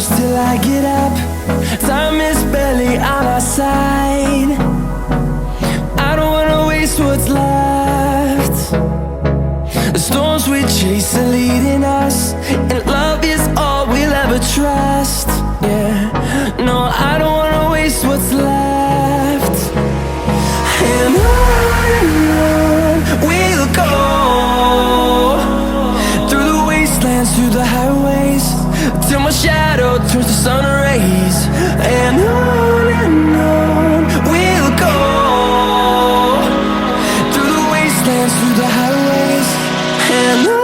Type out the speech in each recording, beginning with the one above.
close till I get up. Time is barely on our side. I don't wanna waste what's left. The storms we chase are leading us, and love is all we'll ever trust. Yeah, no, I don't wanna waste what's left. And on we'll go, through the wastelands, through the highways, till my shadow turns to sun rays. And on we'll go, through the wastelands, through the highways, and on.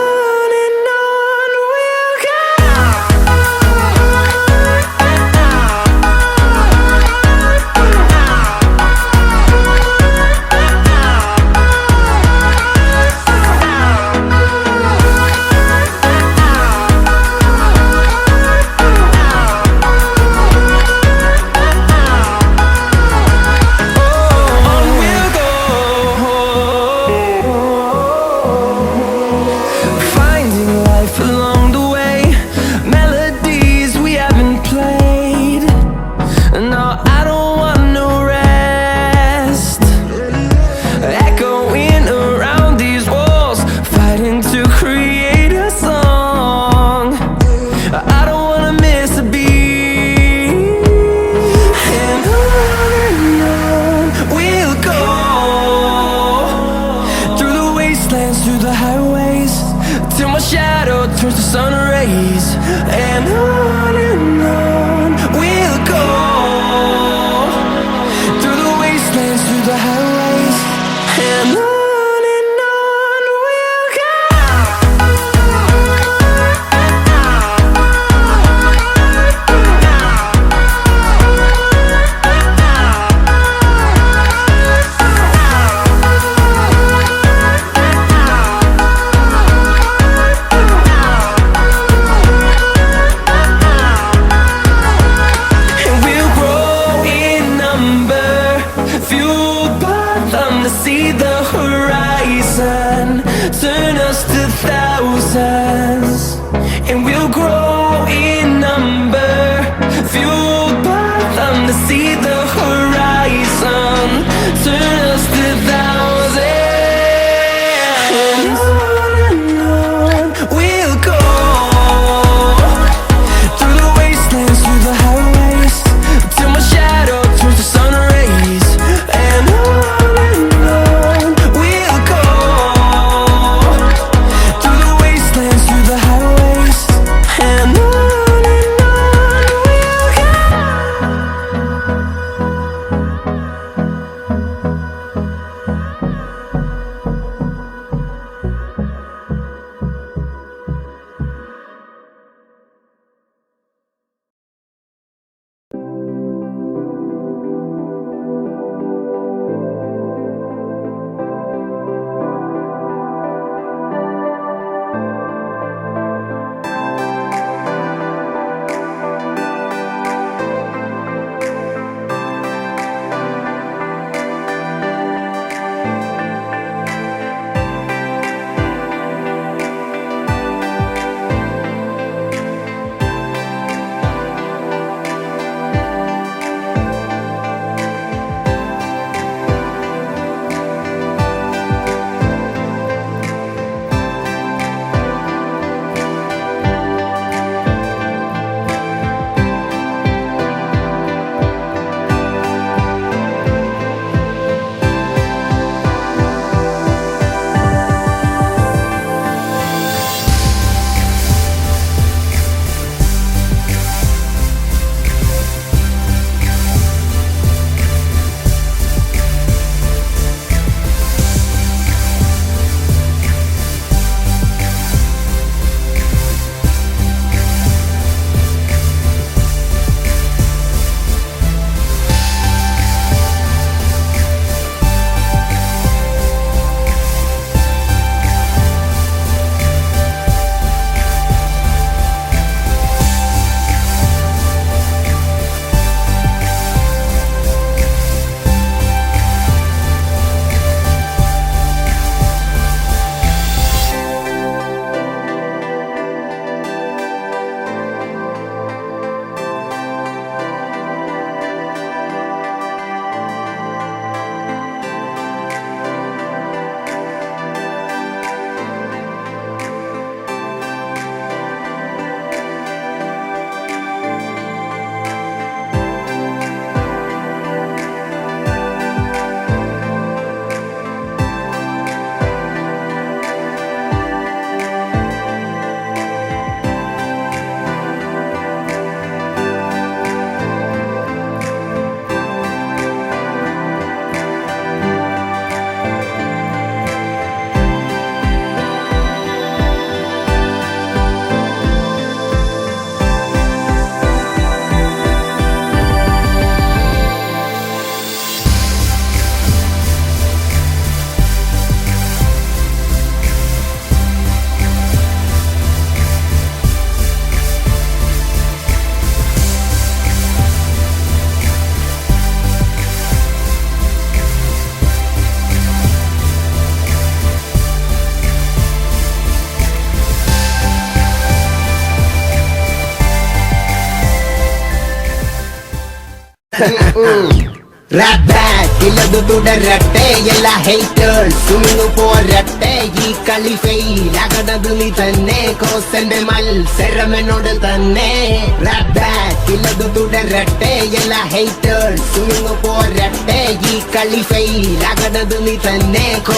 Through the highways, till my shadow turns to sun rays. And on we'll go, through the wastelands, through the highways, and on. See the horizon turn us to thousands, and we'll grow in number, fueled by them to see the horizon turn us to thousands. And on we'll go, through the wastelands, through the highways, till my shadow turns to sun rays. And through the highways, and on we'll go. Rap ബാക്കിലത് തുടരട്ടെ എല്ലാ ഹേറ്റേഴ്സും ഇന്ന് പോരട്ടെ ഈ കളി ഫെയിലാകണത് നീ തന്നെ കോസന്റെ മത്സരം എന്നോട് തന്നെ റാപ്പ് ബാക്കിലത് തുടരട്ടെ എല്ലാ ഹേറ്റേഴ്സും ഇന്ന് പോരട്ടെ ഈ കളി ഫെയിലാകണത് നീ തന്നെ